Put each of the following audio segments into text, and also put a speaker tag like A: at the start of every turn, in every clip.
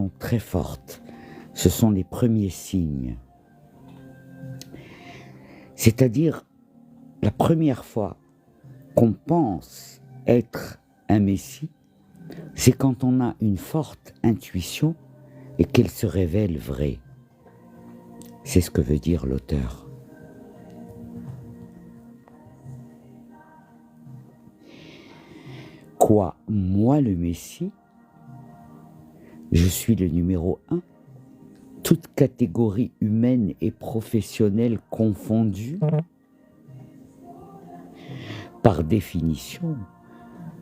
A: très fortes. Ce sont les premiers signes. C'est-à-dire, la première fois qu'on pense être un Messie, c'est quand on a une forte intuition et qu'elle se révèle vraie. C'est ce que veut dire l'auteur. Quoi, moi le Messie, je suis le numéro 1, toute catégorie humaine et professionnelle confondue. Par définition,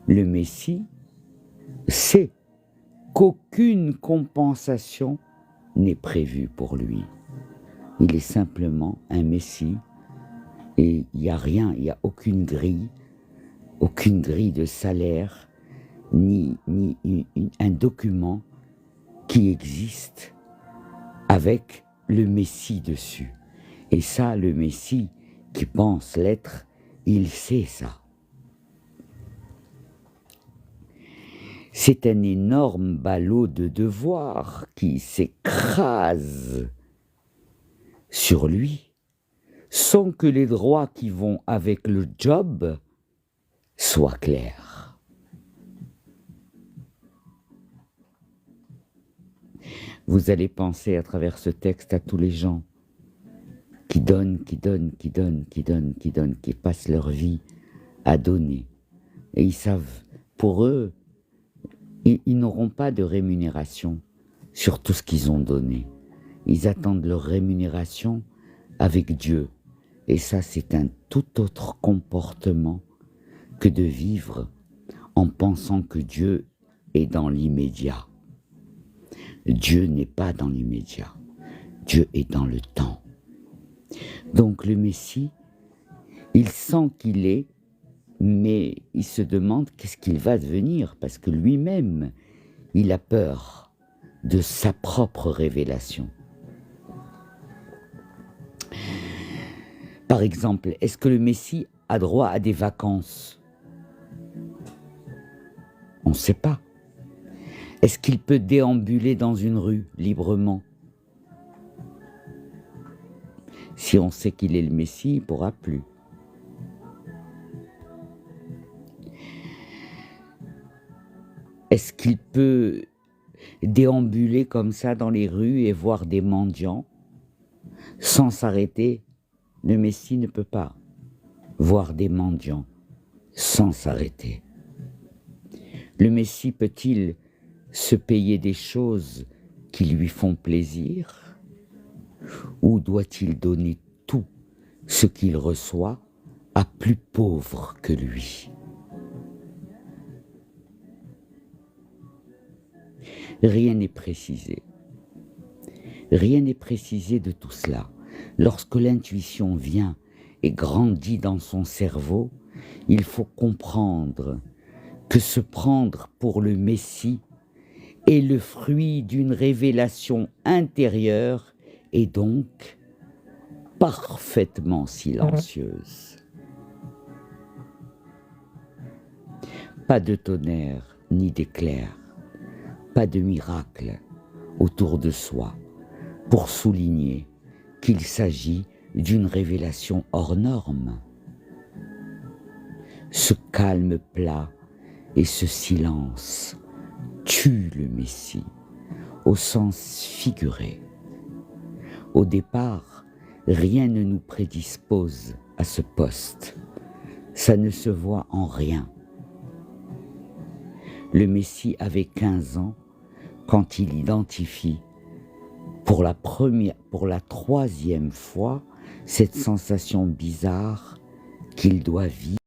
A: le Messie sait qu'aucune compensation n'est prévue pour lui. Il est simplement un Messie et il n'y a rien, il n'y a aucune grille de salaire, ni un document qui existe avec le Messie dessus. Et ça, le Messie qui pense l'être, il sait ça. C'est un énorme ballot de devoir qui s'écrase sur lui, sans que les droits qui vont avec le job soient clairs. Vous allez penser à travers ce texte à tous les gens qui donnent, qui passent leur vie à donner. Et ils savent, pour eux, ils n'auront pas de rémunération sur tout ce qu'ils ont donné. Ils attendent leur rémunération avec Dieu. Et ça, c'est un tout autre comportement que de vivre en pensant que Dieu est dans l'immédiat. Dieu n'est pas dans l'immédiat. Dieu est dans le temps. Donc le Messie, il sent qu'il est, mais il se demande qu'est-ce qu'il va devenir, parce que lui-même, il a peur de sa propre révélation. Par exemple, est-ce que le Messie a droit à des vacances? On ne sait pas. Est-ce qu'il peut déambuler dans une rue librement? Si on sait qu'il est le Messie, il ne pourra plus. Est-ce qu'il peut déambuler comme ça dans les rues et voir des mendiants sans s'arrêter? Le Messie ne peut pas voir des mendiants sans s'arrêter. Le Messie peut-il se payer des choses qui lui font plaisir? Ou doit-il donner tout ce qu'il reçoit à plus pauvre que lui? Rien n'est précisé. Rien n'est précisé de tout cela. Lorsque l'intuition vient et grandit dans son cerveau, il faut comprendre que se prendre pour le Messie est le fruit d'une révélation intérieure et donc parfaitement silencieuse. Pas de tonnerre ni d'éclair, pas de miracle autour de soi pour souligner qu'il s'agit d'une révélation hors norme. Ce calme plat et ce silence tuent le Messie au sens figuré. Au départ, rien ne nous prédispose à ce poste. Ça ne se voit en rien. Le Messie avait 15 ans quand il identifie pour la troisième fois cette sensation bizarre qu'il doit vivre